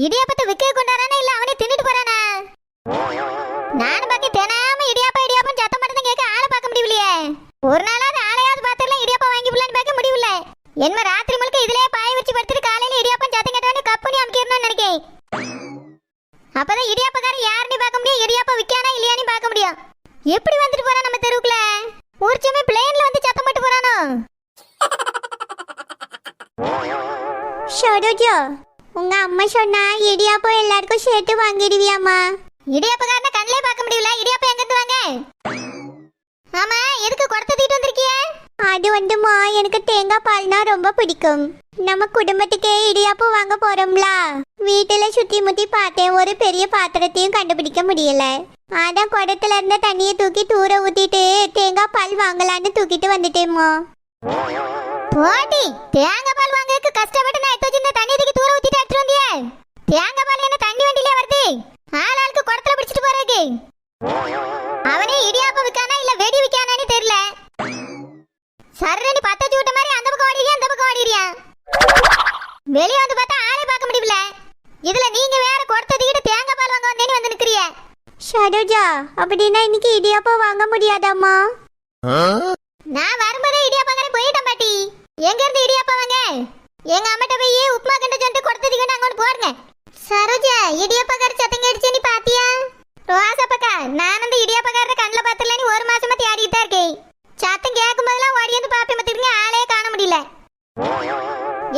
இடியாப்பத்தை விற்க கொண்டாரானா இல்ல அவனே தின்னுட்டு போறானா? நானும் பாக்க தினாம இடியாப்பம் சத்தம் மட்டும் தான் கேட்க ஆளை பார்க்க முடியலையே. ஒரு நாளாவது ஆளையாவது பார்த்துலாம் இடியாப்பம் வாங்கி விடலான்னு பார்க்க முடியல. என்ன ராத்திரி முழுக்க இதுலயே பாய வச்சு படுத்துட்டு காலையில இடியாப்பம் சத்தம் கேட்டவனே கப்புனி அமுக்கிடணும்னு நினைக்கேன். அப்பதான் இடியாப்பக்காரன் யாருன்னு பார்க்க முடியும், இடியாப்பம் விற்கானா இல்லையான்னு பார்க்க முடியும். எப்படி வந்துட்டு போறான் நம்ம தெருவுக்குள்ள? ஒரு சமயம் பிளேன்ல வந்து சத்தம் போட்டு போறானோ? சரோஜா, உங்க அம்மா சொன்னா இடியாப்பம் எல்லாருக்கும் சேர்த்து வாங்கிடுவியாமா? இடியாப்பக்காரனை கண்ணிலே பார்க்க முடியல, இடியாப்பம் எங்க இருந்து வாங்க? ஆமா, எதுக்கு குடத்தை தூக்கிட்டு வந்திருக்கிய? அது வந்துமா, எனக்கு தேங்காய் பால்னா ரொம்ப பிடிக்கும். நம்ம குடும்பத்துக்கே இடியாப்பம் வாங்க போறோம்ல. வீட்டுல சுத்தி முத்தி பார்த்தேன், ஒரு பெரிய பாத்திரத்தையும் கண்டுபிடிக்க முடியல. அதான் குடத்துல இருந்த தண்ணியை தூக்கி தூர ஊத்திட்டு தேங்காய் பால் வாங்கலான்னு தூக்கிட்டு வந்துட்டேம்மா. போட்டி, தேங்காய் பால் வாங்கறதுக்கு கஷ்டப்பட்டு நான் எடுத்து வச்சிருந்த தண்ணி தூக்கி தூர ஊத்திட்டு எடுத்து வந்தியே. தேங்காய் பால் என்ன தண்ணி வண்டியிலே வருது? ஆளாளுக்கு குடத்துல பிடிச்சிட்டு போறதுக்கு. அவனே இடியாப்பம் விற்கானா இல்ல வெடி விற்கானான்னு தெரியல. சர்றனி பத்த வச்சு விட்ட மாதிரி அந்த பக்கம் ஓடிறியா அந்த பக்கம் ஓடிறியா? வெளியே வந்து பார்த்தா ஆளே பார்க்க முடியல. இதுல நீங்க வேற குடத்தை தூக்கிட்டு தேங்காய் பால் வாங்க வந்தேன்னு வந்து நிக்கிறிய. சரோஜா, அப்படின்னா இன்னைக்கு இடியாப்பம் வாங்க முடியாதாம்மா? நான் வரும்போதே இடியாப்பம் போயிட்டேன் பாட்டி. எங்க இருந்து இடியாப்பம் வாங்க? எங்க அம்மாட்ட போய் உப்புமா கிண்ட சொல்லிட்டு குடத்தை தூக்கிட்டு அங்க போடுங்க. சரோஜா, இடியாப்பக்கார சத்தம் கேட்டுச்சு நீ பாத்தியா? ரோசாப்பக்கா, நான் அந்த இடியாப்பக்காரரை கண்ணில் பார்த்துல நீ ஒரு மாசமா தேடிட்டு தான் இருக்கேன். சத்தம் கேட்கும் போதெல்லாம் ஓடி வந்து பாப்பி மத்திருங்க, ஆளே காண முடியல.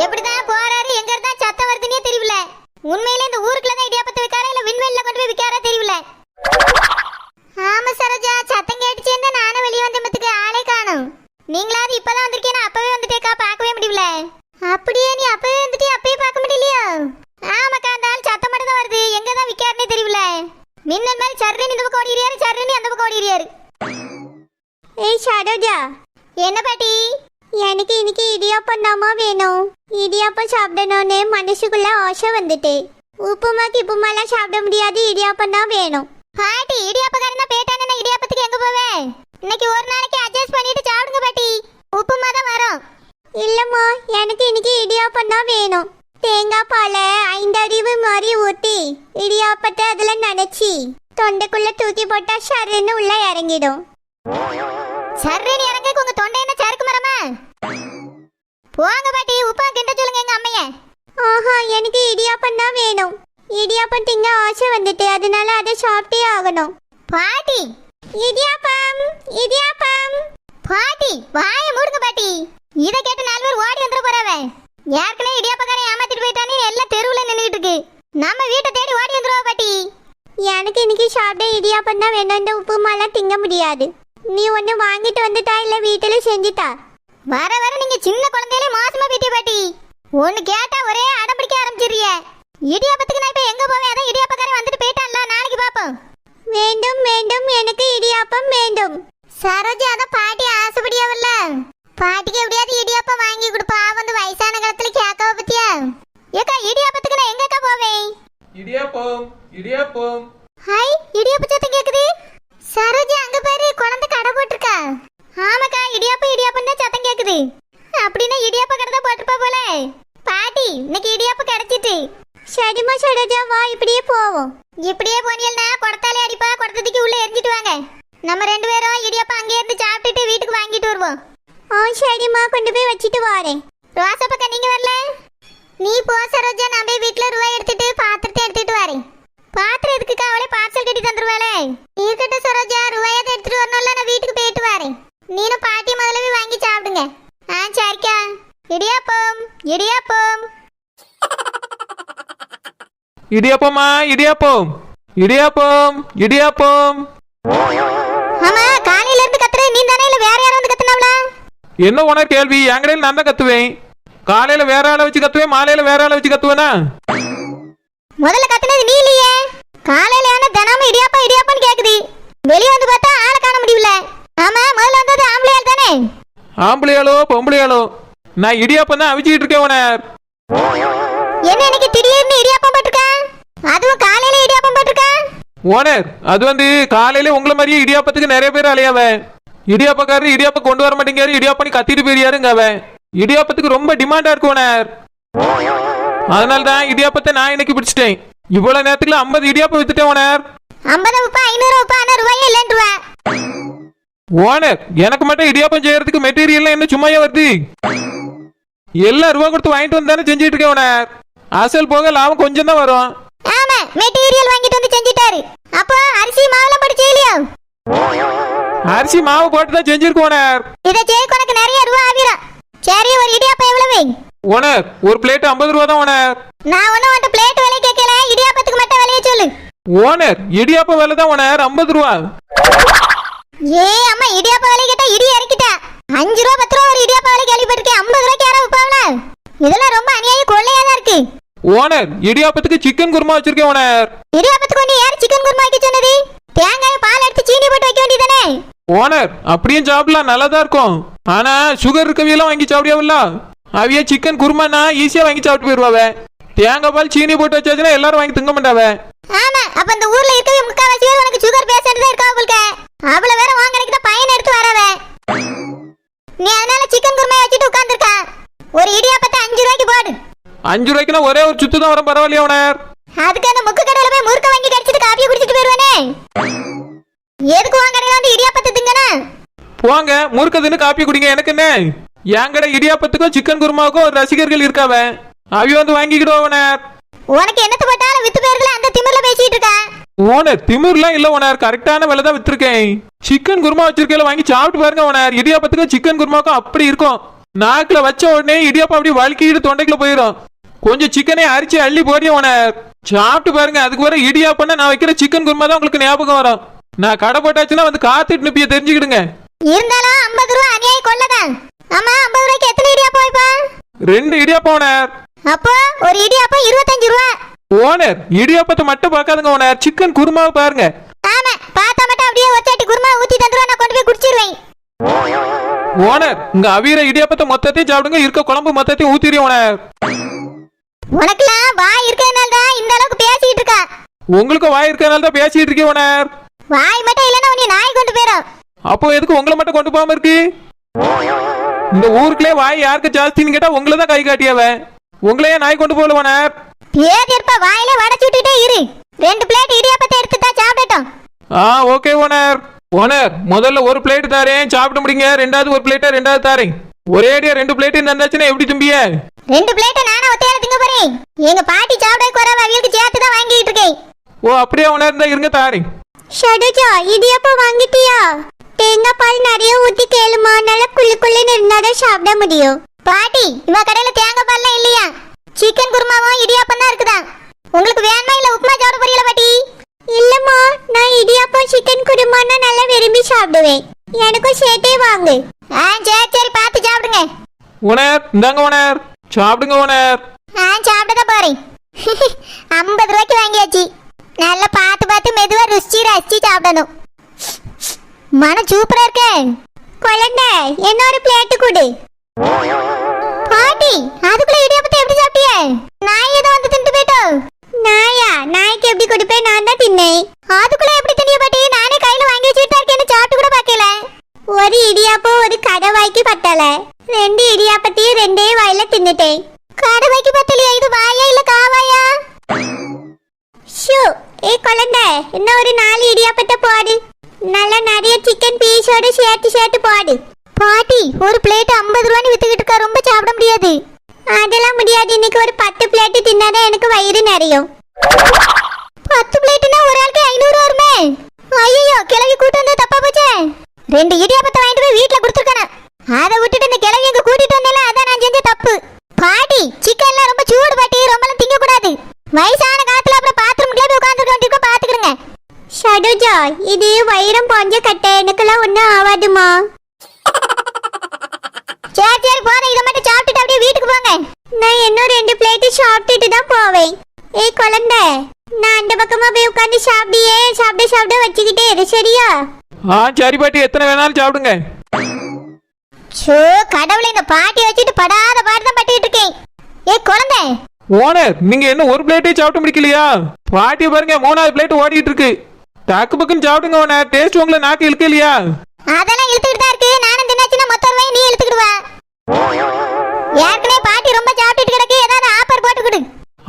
எப்படிதான் போறாரு, எங்க இருந்தா சத்தம் வருதுன்னே தெரியல. உண்மையிலே இந்த ஊருக்குள்ள தான் இடியாப்பத்தை விற்காரா இல்ல விண்வெளியில கொண்டு போய் விற்காரா தெரியல. ஆமா சரோஜா, சத்தம் கேட்டுச்சேன்னு நானும் வெளியே வந்த மத்துக்கு ஆளே காணும். நீங்களாவது இப்பதான் வந்திருக்கேன், அப்பவே வந்துட்டேக்கா, பார்க்கவே முடியல. அப்படியே நீ அப்பவே வந்துட்டு அப்பயே பார்க்க முடியலையா? ஆமாக்கா, அந்த ஆள் சத்தம் மட்டும் தான் வருது, எங்க தான் விற்காருன்னே தெரியல. மின்னல் மாதிரி சர்றன்னு இந்த பக்கம் ஓடிறியாரு, சர்றன்னு அந்த பக்கம் ஓடிறியாரு. ஏய் சரோஜா, என்ன பாட்டி? எனக்கு இன்னைக்கு இடியாப்பம் தாமா வேணும். இடியாப்பம் சாப்பிடணும்னு மனசுக்குள்ள ஆசை வந்துட்டு. உப்புமா கிப்புமாலாம் சாப்பிட முடியாது, இடியாப்பம் தான் வேணும். பாட்டி, இடியாப்பக்காரன் தான் பேட்டானே, இடியாப்பத்துக்கு எங்க போவேன்? இன்னைக்கு ஒரு நாளைக்கு அட்ஜஸ்ட் பண்ணிட்டு சாப்பிடுங்க பாட்டி, உப்புமா தான் வரும். இல்லம்மா, எனக்கு இன்னைக்கு இடியாப்பம் தான் வேணும். தேங்காய் பாலை 5 அறிவு மாதிரி ஊத்தி இடியாப்பத்தை அதுல நனைச்சி தொண்டைக்குள்ள தூக்கி போட்டா ஷர்ன்னு உள்ள இறங்கிடும். சர்றன்னு இறங்க உங்க தொண்டை என்ன சறுக்கு மரமா? போங்க பாட்டி, உப்பா கிண்ட சொல்லுங்க எங்க அம்மைய. ஆஹா, எனக்கு இடியாப்பம் தான் வேணும். இடியாப்பம் திங்க ஆசை வந்துட்டு, அதனால அதை சாப்பிட்டே ஆகணும். பாட்டி, இடியாப்பம் இடியாப்பம். பாட்டி வாய மூடுங்க பாட்டி. இத கேட்டு 4 பேர் ஓடி வந்துட போறாவே. ஏற்கனவே இடியாப்பக்காரன் ஏமாத்திட்டு போயிட்டானே, எல்லாம் தெருவுல நின்னுட்டு இருக்கு. நம்ம வீட்டை தேடி ஓடி வந்துருவா பாட்டி. எனக்கு இன்னைக்கு சாப்பிட இடியாப்பம் தான் வேணும். இந்த உப்புமாலாம் திங்க முடியாது. நீ ஒண்ணு வாங்கிட்டு வந்துட்டா இல்ல வீட்டுல செஞ்சுட்டா? வர வர நீங்க சின்ன குழந்தையிலே மோசமா போயிட்டே பாட்டி. ஒண்ணு கேட்டா ஒரே அடம் பிடிக்க ஆரம்பிச்சிடுறிய. இடியாப்பத்துக்கு நான் இப்ப எங்க போவேன்? அதான் இடியாப்பக்காரன் வந்துட்டு போயிட்டான்ல, நாளைக்கு பாப்போம். வேண்டும் வேண்டும், எனக்கு இடியாப்பம் வேண்டும். சரோஜா, அதான் பாட்டி ஆசைப்படியாவல்ல, பாட்டிக்கு எப்படியாவது இடியாப்பம் வாங்கி கொடுப்பா. வந்து வயசான காலத்துல கேட்காவ பத்தியா? ஏக்கா, இடியாப்பத்துக்கு நான் எங்கக்கா போவேன்? இடியாப்பம் இடியாப்பம். ஹாய், இடியாப்ப சத்தம் கேக்குது. சரோஜா, அங்க பாரு, குழந்தை கடை போட்டிருக்கா. ஆமாக்கா, இடியாப்பம் தான் சத்தம் கேக்குது. அப்படின்னா இடியாப்ப கடை தான் போட்டிருப்பா போல. பாட்டி, இன்னைக்கு இடியாப்பம் கிடைச்சிட்டு. சரிம்மா சரோஜா, வா இப்படியே போவோம். இப்படியே போனீங்கன்னா குடத்தாலே அடிப்பா, குடத்துக்கு உள்ள எரிஞ்சிட்டு வாங்க. நம்ம 2 பேரும் இடியாப்பம் அங்கே இருந்து சாப்பிட்டுட்டு வீட்டுக்கு வாங்கிட்டு வருவோம். ஆ சரிம்மா, கொண்டு போய் வச்சுட்டு வரேன். ரோசாப்பக்கா, நீங்க வரல? நீ போ சரோஜா, நான் போய் வீட்டுல ரூபாய் எடுத்துட்டு பாத்திரத்தை எடுத்துட்டு வரேன். பாத்திரம் எதுக்குக்கா? அவளே பார்சல் கட்டி தந்துருவாளே. இருக்கட்டும் சரோஜா, ரூபாயத்தை எடுத்துட்டு வரணும்ல, நான் வீட்டுக்கு போயிட்டு வரேன். நீனும் பாட்டி முதல்ல வாங்கி சாப்பிடுங்க. ஆ சரிக்கா. இடியாப்பம் இடியாப்பம். இடியாப்பமா இடியாப்பம் இடியாப்பம் இடியாப்பம். ஆமா, காலையில இருந்து கத்துற நீ தானே இல்ல வேற யாரும் வந்து கத்துனாவளா? என்ன உனக்கு கேள்வி? என் கடையில் நான் தான் கத்துவேன். காலையில வேற ஆளை வச்சு கத்துவேன், மாலையில வேற ஆளை வச்சு கத்துவேனா? முதல்ல கத்துனது நீ இல்லையே. காலையில ஆன தினமும் இடியாப்பம் கேக்குது. வெளியே வந்து பார்த்தா ஆளை காண முடியல. ஆமா, முதல்ல வந்தது ஆம்பளையால் தானே? ஆம்பளையாளோ பொம்பளையாளோ? நான் இடியாப்பம் தான் அவிச்சிட்டு இருக்கேன். உனர் என்ன இன்னைக்கு திடீர்னு இடியாப்பம் போட்டுருக்கா? அதுவும் காலையில இடியாப்பம் போட்டுருக்கா? ஓனர், அது வந்து காலையில உங்களை மாதிரியே இடியாப்பத்துக்கு நிறைய பேர் அலையாவ. இடியாப்பக்காரர் இடியாப்பம் கொண்டு வர மாட்டேங்காரு, இடியாப்பம் கத்திட்டு போயிருயாருங்க. அவன் இடியாப்பத்துக்கு ரொம்ப டிமாண்டா இருக்கு ஓனர். அதனால தான் இடியாப்பத்தை நான் இன்னைக்கு பிடிச்சிட்டேன். இவ்வளவு நேரத்துக்குள்ள 50 இடியாப்பம் வித்துட்டேன் ஓனர். 50 உப்பா 500 உப்பா ஆனா ரூபாயே இல்லைன்றுவா. ஓனர் எனக்கு மட்டும் இடியாப்பம் செய்யறதுக்கு மெட்டீரியல் என்ன சும்மாயே வருது? எல்லாம் ரூபா கொடுத்து வாங்கிட்டு வந்து தானே செஞ்சுட்டு இருக்கேன் ஓனர். அசல் போக லாபம் கொஞ்சம் தான் வரும். ஆமா மெட்டீரியல் வாங்கிட்டு வந்து செஞ்சிட்டாரு. அப்போ அரிசி மாவுல போட்டு செய்யலையோ? அரிசி மாவு போட்டு தான் செஞ்சிருக்கோம் ஓனர். இதை செய்ய உனக்கு நிறைய ரூபா ஆகிரும். சரி ஒரு இடியாப்பம் எவ்வளவு? ஓனர் ஒரு பிளேட் 50 ரூபா தான் ஓனர். நான் ஒன்னும் உன்ட்ட பிளேட் விலை கேட்கல, இடியாப்பத்துக்கு மட்டும் விலையை சொல்லு. ஓனர் இடியாப்ப விலை தான் ஓனர் 50 ரூபா. ஏ அம்மா இடியாப்ப விலை கேட்டா இடி இறக்கிட்டா. 5 ரூபா 10 ரூபா ஒரு இடியாப்ப விலை கேள்விப்பட்டிருக்கேன். 50 ரூபாய்க்கு யாரா விப்பாங்களா? இதெல்லாம் ரொம்ப அநியாய கொள்ளையா தான் இருக்கு. ஓனர் இடியாப்பத்துக்கு சிக்கன் குருமா வச்சிருக்கேன் ஓனர். இடியாப்பத்துக்கு வந்து யார் சிக்கன் குருமா வைக்க சொன்னது? தேங்காய் பால் எடுத்து சீனி போட்டு வைக்க வேண்டியதானே? ஓனர் அப்படியும் சாப்பிடலாம், நல்லா தான் இருக்கும். ஆனா சுகர் இருக்கவியெல்லாம் வாங்கி சாப்பிடியாவில்ல. அவைய சிக்கன் குருமானா ஈஸியா வாங்கி சாப்பிட்டு போயிருவாவே. தேங்காய் பால் சீனி போட்டு வச்சாச்சுன்னா எல்லாரும் வாங்கி திங்க மாட்டாவே. ஆமா அப்ப இந்த ஊர்ல இருக்கவே முக்காவாசி பேர் உனக்கு சுகர் பேஷண்ட் தான் இருக்கா உங்களுக்கு. அவள வேற வாங்கறதுக்கு பையன் எடுத்து வராவே. நீ அதனால சிக்கன் குருமா வச்சிட்டு உட்கார்ந்திருக்க. ஒரு இடியாப்பத்தை 5 ரூபாய்க்கு போடு. 5 ரூபாய்க்குனா ஒரே ஒரு சுத்து தான் வரும், பரவாயில்லையா ஓனர்? அதுக்கு அந்த முக்கு கடையில போய் முறுக்க வாங்கி கடிச்சிட்டு காப்பியை குடிச்சிட்டு போயிருவானே. எதுக்கு உன் கடையில வந்து இடியாப்பத்தை திங்கனா? போங்க முறுக்க தின்னு காப்பி குடிங்க. எனக்கு என்ன, என் கடை இடியாப்பத்துக்கும் சிக்கன் குருமாவுக்கும் ஒரு ரசிகர்கள் இருக்காவே. அவைய வந்து வாங்கிக்கிடுவா ஓனர். உனக்கு என்னத்து போட்டாலும் வித்து பேர்ல அந்த திமிர்ல பேசிட்டு இருக்க. ஓனர் திமிர்லாம் இல்ல ஓனர், கரெக்டான விலை தான் வித்துருக்கேன். சிக்கன் குருமா வச்சிருக்கையில வாங்கி சாப்பிட்டு பாருங்க ஓனர். இடியாப்பத்துக்கும் சிக்கன் குருமாவுக்கும் அப்படி இருக்கும். நாக்குல வச்ச உடனே இடியாப்பம் அப்படி வழுக்கிட்டு தொண்டைக்குள்ள போயிடும். கொஞ்சம் சிக்கனே அரிச்சு அள்ளி போடியும் ஓனர். சாப்பிட்டு பாருங்க. அதுக்கு வர இடியாப்பம்னா நான் வைக்கிற சிக்கன் குருமா தான் உங்களுக்கு ஞாபகம் வரும். நான் கடை போட்டாச்சுன்னா வந்து காத்துட்டு நிப்பிய தெரிஞ்சுக்கிடுங்க. இருந்தாலும் 50 ரூபா அநியாய கொள்ளதான். ஆமா 50 ரூபாய்க்கு எத்தனை இடியாப்பம் வைப்பா? 2 இடியாப்பம் ஓனர். அப்போ ஒரு இடியாப்பம் 25 ரூபா. ஓனர் இடியாப்பத்தை மட்டும் பார்க்காதுங்க ஓனர், சிக்கன் குருமாவை பாருங்க. ஆமா பார்த்தா மட்டும் அப்படியே ஒச்சாட்டி குருமா ஊத்தி தந்துருவா, நான் கொண்டு போய் குடிச்சிருவேன். ஓனர் இங்க அவிர இடியாப்பத்தை மொத்தத்தையும் சாப்பிடுங்க, இருக்க குழம்பு மொத்தத்தையும் ஊத்திடுவோம் ஓனர். உனக்குலாம் வாய் இருக்கிறதுனால தான் இந்த அளவுக்கு பேசிட்டு இருக்கா. உங்களுக்கு வாய் இருக்கிறதுனால தான் பேசிட்டு இருக்கேன் ஓனர். வாய் மட்டும் இல்லைன்னா உன்னை நாய் கொண்டு போயிடும். அப்போ எதுக்கு உங்களை மட்டும் கொண்டு போகாம இருக்கு? இந்த ஊருக்குள்ளே வாய் யாருக்கு ஜாஸ்தின்னு கேட்டா உங்களை தான் கை காட்டியாவ. உங்களையே நாய் கொண்டு போகல ஓனர். பேதி இருப்பா வாயிலே வடைச்சு விட்டுட்டே இரு. 2 பிளேட் இடியாப்பத்தை எடுத்து தான் சாப்பிடட்டும். Okay owner. ஓனர் முதல்ல ஒரு பிளேட் தாரேன், சாப்பிட முடியுங்க. ரெண்டாவது ஒரு பிளேட்டை ரெண்டாவது தாரேன். ஒரே அடியா 2 பிளேட் தந்தாச்சுன்னா எப்படி தும்பிய? 2 பிளேட் நானா ஒத்தையால திங்க போறேன். எங்க பாட்டி சாப்பிட குறவ அவங்களுக்கு சேர்த்து தான் வாங்கிட்டு இருக்கேன். ஓ அப்படியே ஓனர் இருந்தா இருங்க தாரேன். ஷடுஜா இடியாப்பம் வாங்கிட்டியா? தேங்காய் பால் நிறைய ஊத்தி கேளுமா, நல்லா குள்ளுக்குள்ளுன்னு இருந்தாதான் சாப்பிட முடியும். பாட்டி இவ கடையில தேங்காய் பால்லாம் இல்லையா? சிக்கன் குருமாவும் இடியாப்பம் தான் இருக்குதா. உங்களுக்கு வேணுமா இல்ல உப்புமா சாப்பிட போறீங்களா பாட்டி? இல்லம்மா நான் இடியாப்பம் சிக்கன் குருமானா நல்லா விரும்பி சாப்பிடுவேன். எனக்கும் சேர்த்தே வாங்கு. சரி சரி பார்த்து சாப்பிடுங்க. ஓனர் இந்தாங்க ஓனர், சாப்பிடுங்க ஓனர். சாப்பிட தான் போறேன். 50 ரூபாய்க்கு வாங்கியாச்சு. நல்லா பார்த்து பார்த்து மெதுவா ருசி ரசிச்சு சாப்பிடணும். மன சூப்பரா இருக்கே. குழந்தை இன்னொரு பிளேட் கொடு. பாட்டி அதுக்குள்ள இடியாப்பத்தை எப்படி சாப்பிட்டியே? நாய் ஏதோ வந்து தின்ட்டு போயிட்டோம். நாயா? நாய்க்கு எப்படி கொடுப்பேன், நான் தான் தின்னேன். அதுக்குள்ள எப்படி தின்னிய பாட்டி? நானே கையில வாங்கி வச்சுட்டு இருக்கேன்னு சாப்பிட்டு கூட பார்க்கல. ஒரு இடியாப்பம் ஒரு கடை வாய்க்கு பத்தல. 2 இடியாப்பத்தையும் 2 வாயில தின்னுட்டேன். கடை வைக்க பத்தலையா? இது வாயா இல்ல காவாயா? ஷூ ஏ குழந்தை இன்னும் ஒரு 4 இடியாப்பத்தை போடு. நல்லா நிறைய சிக்கன் பீஸோட சேர்த்து போடு. பாட்டி ஒரு பிளேட் 50 ரூபான்னு வித்துக்கிட்டு இருக்கா, ரொம்ப சாப்பிட முடியாது. அதெல்லாம் முடியாது. இன்னைக்கு ஒரு 10 பிளேட் தின்னாதான் எனக்கு வயிறு நிறையும். 10 பிளேட்னா ஒரு ஆளுக்கு 500 வருமே. ஐயோ கிளவி கூட்டு வந்தா தப்பா போச்சே. 2 இடியாப்பத்தை வாங்கிட்டு போய் வீட்டுல கொடுத்துருக்கேன். அதை விட்டுட்டு இந்த கிளவி எங்க கூட்டிட்டு வந்தேல, அதான் நான் செஞ்ச தப்பு. பாட்டி சிக்கன்லாம் ரொம்ப சூடு பாட்டி, ரொம்பலாம் திங்க கூடாது. வயசான காலத்துல அப்புறம் பாத்ரூம்ல போய் உட்கார்ந்துருக்க வேண்டியிருக்கோம், பாத்துக்கிடுங்க. ஷடுஜா இது வைரம் போஞ்ச கட்டை, எனக்கெல்லாம் ஒன்றும் ஆகாதுமா. சரி சரி போறேன். இதை மட்டும் சாப்பிட்டுட்டு அப்படியே வீட்டுக்கு போங்க. நான் இன்னும் 2 பிளேட் சாப்பிட்டுட்டு தான் போவேன். ஏய் குழந்தை நான் அந்த பக்கமா போய் உட்காந்து சாப்பிட வச்சுக்கிட்டே இரு சரியா? சரி பாட்டி, எத்தனை வேணாலும் சாப்பிடுங்க. சோ கடவுளை, இந்த பாட்டி வச்சுட்டு படாத பாடு தான் பட்டுக்கிட்டு இருக்கேன். ஏய் குழந்தை. ஓனர் நீங்க என்ன ஒரு பிளேட்டே சாப்பிட்டு முடிக்கலையா? பாட்டி பாருங்க 3வது பிளேட் ஓடிட்டு இருக்கு. டக்கு பக்குன்னு சாப்பிடுங்க ஓனர், டேஸ்ட் உங்களை நாக்கு இழுக்க இல்லையா? அதெல்லாம் இழுத்துக்கிட்டு தான் இருக்கு. நானும் தின்னாச்சுன்னா மொத்த ரூபாய் நீ இழுத்துக்கிடுவா. ஏற்கனவே பாட்டி ரொம்ப சாப்பிட்டுட்டு கிடக்கு, ஏதாவது ஆஃபர் போட்டுக்கிடு.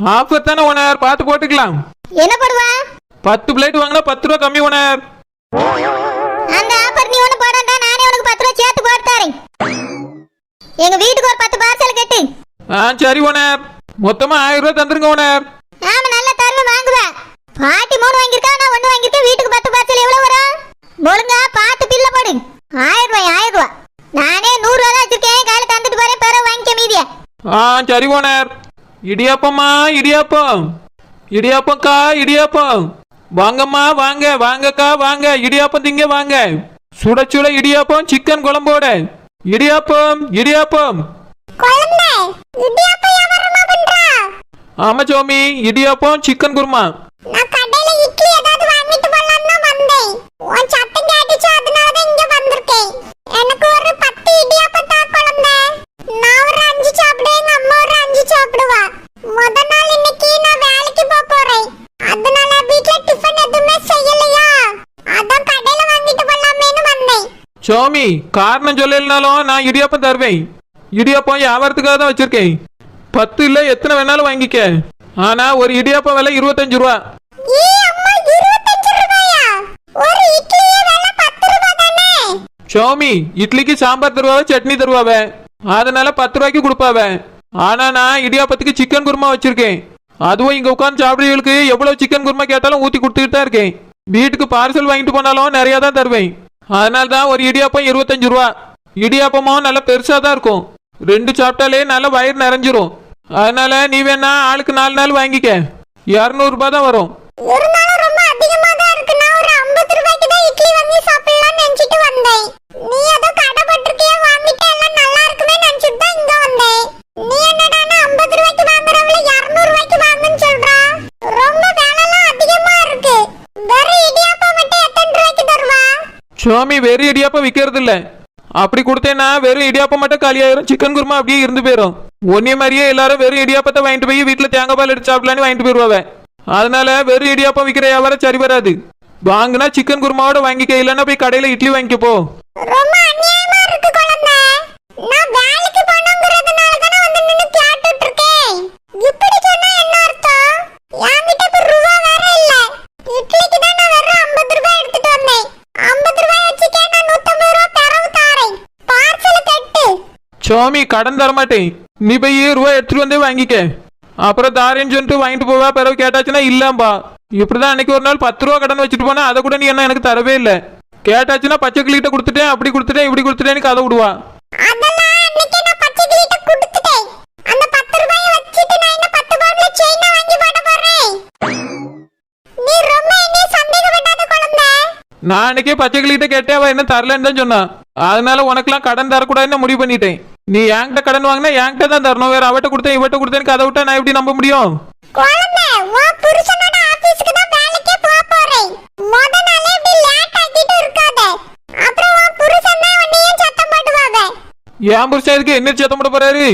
ஆஃபர் தானே ஓனர், பார்த்து போட்டுக்கலாம். என்ன போடுவா? 10 பிளேட் வாங்கினா 10 ரூபா கம்மி ஓனர். அந்த ஆஃபர் நீ ஒண்ணு போடண்டா, நானே உனக்கு 10 ரூபா சேர்த்து போட்டு தரேன். எங்க வீட்டுக்கு ஒரு 10 பார்சல் கட்டு. சரி ஓனர், மொத்தமா 1000 ரூபா தந்துருங்க ஓனர். ஆமா, நல்ல தரல வாங்குவேன். பாட்டி 3 வாங்கியிருக்கா, நான் 1 வாங்கியிருக்கேன். வீட்டுக்கு 10 பார்சல் எவ்வளவு வரும்? ஒழுங்கா பார்த்து பில்ல போடு. 1000 ரூபாய் 1000 ரூபாய். நானே 100 ரூபா தான் வச்சிருக்கேன், கையில தந்துட்டு போறேன், பிறகு வாங்கிக்க மீதிய. சரி ஓனர். இடியாப்பம்மா இடியாப்பம், இடியாப்பம்க்கா இடியாப்பம். வாங்கம்மா வாங்க, வாங்கக்கா வாங்க, இடியாப்பம் திங்க வாங்க. சுட சுட இடியாப்பம் சிக்கன் குழம்போட. இடியாப்பம் இடியாப்பம். குழந்தை இடியாப்பம் வியாபாரமா பண்றா? ஆமா சோமி, இடியாப்பம் சிக்கன் குருமா. நான் கடையில இட்லி ஏதாவது வாங்கிட்டு போலாம்னு தான் வந்தேன். உன் சத்தம் கேட்டுச்சு, அதனால தான் இங்க வந்திருக்கேன். எனக்கு ஒரு 10 இடியாப்பம் தா குழந்தை. நான் ஒரு 5 சாப்பிடுவேன், எங்க அம்மா ஒரு 5 சாப்பிடுவா. முத நாள் இன்னைக்கு நான் வேலைக்கு போறேன், அதனால வீட்ல டிஃபன் எதுவுமே செய்யலையா, அதான் கடையில வாங்கிட்டு போலாமேன்னு வந்தேன். சோமி, காரணம் சொல்லலைனாலும் நான் இடியாப்பம் தருவேன். இடியாப்பம் வியாபாரத்துக்காக தான் வச்சிருக்கேன். 10 இல்ல எத்தனை வேணாலும் வாங்கிக்க. ஆனா ஒரு இடியாப்பம் விலை 25 ரூபா. அம்மா 25 ரூபாயா? ஒரு இட்லியே விலை 10 ரூபாய் தானே? சோமி, இட்லிக்கு சாம்பார் தருவாவ, சட்னி தருவாவ, அதனால 10 ரூபாய்க்கு கொடுப்பாவ. ஆனா நான் இடியாப்பத்துக்கு சிக்கன் குருமா வச்சிருக்கேன். அதுவும் இங்க உட்காந்து சாப்பிடுறவங்களுக்கு எவ்வளவு சிக்கன் குருமா கேட்டாலும் ஊத்தி கொடுத்துட்டு தான் இருக்கேன். வீட்டுக்கு பார்சல் வாங்கிட்டு போனாலும் நிறைய தான் தருவேன். அதனால தான் ஒரு இடியாப்பம் 25 ரூபா. இடியாப்பமும் நல்லா பெருசா தான் இருக்கும். 2 சாப்பிட்டாலே நல்லா வயிறு நிறைஞ்சிரும். அதனால நீ வேணா ஆளுக்கு 4 நாள் வாங்கிக்க. 200 ரூபாய் தான் வரும். ஒரு நாள் ரொம்ப அதிகமா தான் இருக்கு. நான் ஒரு 50 ரூபாய்க்கு தான் இட்லி வாங்கி சாப்பிடலாம்னு நினைச்சிட்டு வந்தேன். நீ ஏதோ கடைப்பட்டிருக்கியா, வாங்கிட்டு எல்லாம் நல்லா இருக்குமே நினைச்சிட்டு தான் இங்க வந்தேன். நீ என்னடானா 50 ரூபாய்க்கு வாங்குறவள 200 ரூபாய்க்கு வாங்குன்னு சொல்றா. ரொம்ப விலைலாம் அதிகமா இருக்கு. வெறும் இடியாப்பம் மட்டும் எத்தனை ரூபாய்க்கு தருவா? சோமி, வெறும் இடியாப்பம் விற்கிறது இல்ல. அப்படி கொடுத்தேன்னா வெறும் இடியாப்பம் மட்டும் காலியாயிரும், சிக்கன் குருமா அப்படியே இருந்து போயிடும். ஒன்னே மாதிரியே எல்லாரும் வெறும் இடியாப்பத்தை வாங்கிட்டு போய் வீட்டுல தேங்காய் பால் எடுத்து சாப்பிடலான்னு வாங்கிட்டு போயிருவாங்க. அதனால வெறும் இடியாப்பம் விற்கிற வியாபாரம் சரி வராது. வாங்கினா சிக்கன் குருமாவோட வாங்கிக்க, இல்லைன்னா போய் கடையில இட்லி வாங்கிக்க போ. ரொம்ப அநியாயமா இருக்கு குழந்தை. நான் வேலைக்கு போணுங்கிறதுனால தான வந்து நின்னு கேட்டுட்டு இருக்கேன். இப்படி சொன்னா என்ன அர்த்தம்? என்கிட்ட இப்ப ரூபா வேற இல்ல. இட்லிக்கு தான் நான் வெறும் 50 ரூபாய் எடுத்துட்டு வந்தேன். 50 ரூபாய் வச்சுக்கே, நான் 150 ரூபாய் தரவு தாரேன். பார்சல் கட்டு. சோமி, கடன் தர மாட்டேன். நீ போய் ரூபாய் எடுத்துட்டு வந்தே வாங்கிக்க. அப்புறம் தாரேன்னு சொல்லிட்டு வாங்கிட்டு போவா, பிறகு கேட்டாச்சுன்னா இல்லம்பா. இப்படிதான் அன்னைக்கு ஒரு நாள் 10 ரூபா கடன் வச்சுட்டு போனா அதை கூட நீ என்ன எனக்கு தரவே இல்லை. கேட்டாச்சுன்னா பச்சை கிளிகிட்ட கொடுத்துட்டேன், அப்படி கொடுத்துட்டேன், இப்படி கொடுத்துட்டேன்னு கதை விடுவா. அதெல்லாம் அன்னைக்கு நான் பச்சை கிளிகிட்ட கொடுத்துட்டேன். அந்த 10 ரூபாயை வச்சிட்டு நான் இந்த 10 பவுன்ல செயினை வாங்கி போட போறேன். நீ ரொம்ப என்னைய சந்தேகப்படாத குழந்தை. நான் அன்னைக்கே பச்சை கிளிகிட்ட கேட்டே அவ என்ன தரலன்னு தான் சொன்னான். அதனால உனக்கெல்லாம் கடன் தரக்கூடாதுன்னு முடிவு பண்ணிட்டேன். நீ என்கிட்ட கடன் வாங்கினா என்கிட்ட தான் தரணும். வேற அவட்ட கொடுத்தேன் இவட்ட கொடுத்தேன்னு கதை விட்டா நான் எப்படி நம்ப முடியும்? குழந்தை, உன் புருஷனோட ஆபீஸ்க்கு தான் வேலைக்கே போறேன். முத நாளே இப்படி லேட் ஆக்கிட்டு இருக்காத. அப்புறம் உன் புருஷன் தான் உன்னையே சத்தம் போடுவாங்க. என் புருஷன் இதுக்கு என்ன சேத்தம் போட போறாரு?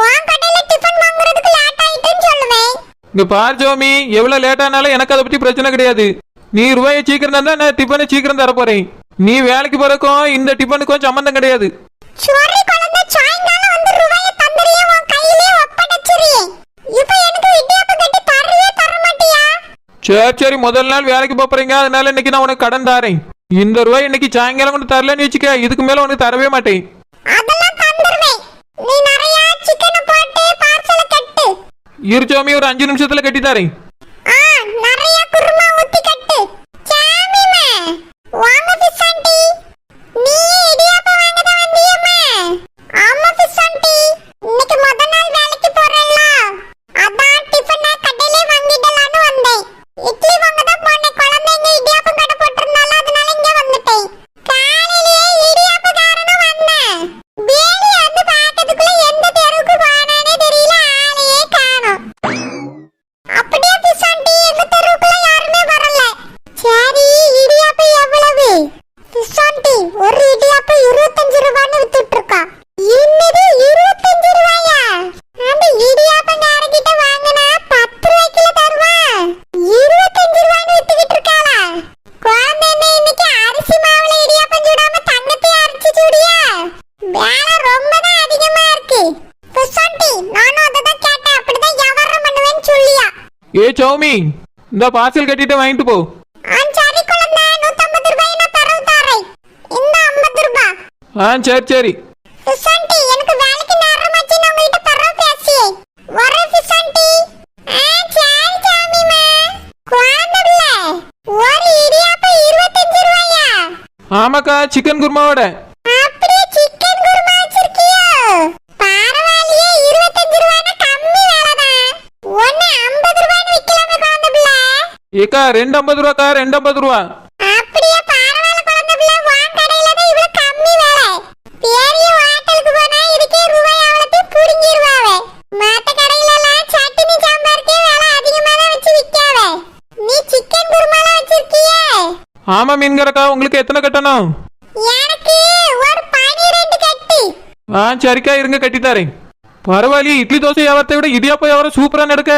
உன் கடையில டிபன் வாங்குறதுக்கு லேட் ஆயிட்டுன்னு சொல்லுவேன். இங்க பார் ஜோமி, எவ்வளவு லேட் ஆனாலும் எனக்கு அதை பத்தி பிரச்சனை கிடையாது. நீ ரூபாயை சீக்கிரம் தந்தா நான் டிபனை சீக்கிரம் தர போறேன். நீ வேலைக்கு போறக்கும் இந்த டிபனுக்கும் சம்பந்தம் கிடையாது. சாரி குழந்தை, சாயங்காலம் வந்து ரூபாயை தந்தறியே, உன் கையிலே ஒப்படைச்சிரியே. இப்போ எனக்கு இடியாப்பம் கட்டி தரவே தர மாட்டியா? சரி முதல் நாள் வேலைக்கு போறீங்க, அதனால இன்னைக்கு நான் உனக்கு கடன் தாரேன். இந்த ரூபாய் இன்னைக்கு சாயங்காலம் கொண்டு தரலன்னு வச்சுக்க, இதுக்கு மேல உனக்கு தரவே மாட்டேன். அதெல்லாம் தந்துருவேன். நீ நிறைய சிக்கன் போட்டு பார்சல கட்டு. இருச்சோமி, ஒரு 5 நிமிஷத்துல கட்டி தாரேன். நிறைய குருமா ஊத்தி கட்டு. சாமிமா, வாங்க ஃபிஷ் ஆண்டி. நீ இடியாப்பம் வாங்க தான் வந்தியம்மா? ஆமா ஃபிஷ் ஆண்டி, இன்னைக்கு முத நாள் வேலைக்கு போறேன்ல, அதான் டிஃபனை கடையிலே வாங்கிடலாம்னு வந்தேன். இட்லி வாங்க தான் போனேன். குழந்தைங்க இடியாப்பம் கடை போட்டிருந்தால, அதனால இங்க வந்துட்டேன். காலையிலேயே இடியாப்பக்காரனும் வந்தேன். வேலி வந்து பார்க்கறதுக்குள்ள எந்த தெருவுக்கு போனானே தெரியல, ஆளையே காணோம். அப்படியே ஏ சௌமி இந்த பார்சல் கட்டிட்டு வாங்கிட்டு போ. சரி குழந்தை, 150 ரூபாய் நான் தரேன். இந்த 50 ரூபாய். சரி சரி. பிசாண்டி, எனக்கு வேலைக்கு நேரமாச்சு, நான் உங்ககிட்ட பரவ பேசி வர பிசாண்டி. சரி சாமிமா. குழந்தைல ஒரு இடியாப்பம் 25 ரூபாயா? ஆமாக்கா, சிக்கன் குருமாவோட. அப்படியே சிக்கன் குருமா வச்சிருக்கியோ? பரவாயில்லையே, 25 ரூபாய்னா கம்மி வேலைதான். ஒன்னு 50 ரூபாய்னு விக்கலாமே குழந்தைல. ஏக்கா 250 ரூபாக்கா, 250 ரூபா. அப்படியே பரவாயில்ல குழந்தைல, வான் கடையில தான் இவ்வளவு கம்மி வேலை. பெரிய ஹோட்டலுக்கு போனா இதுக்கே ரூபாய் அவ்வளவு புடிங்கிருவாவே. மத்த கடையில எல்லாம் சட்னி சாம்பாருக்கே வேலை அதிகமா தான் வச்சு விக்காவே. நீ சிக்கன் குருமாலாம் வச்சிருக்கியே? ஆமா மீன்காரக்கா, உங்களுக்கு எத்தனை கட்டணும்? எனக்கு ஒரு 12 கட்டு. சரிக்கா, இருங்க கட்டி தரேன். பரவாயில்லையே, இட்லி தோசை வியாபாரத்தை விட இடியாப்பம் வியாபாரம் சூப்பரா நடக்க.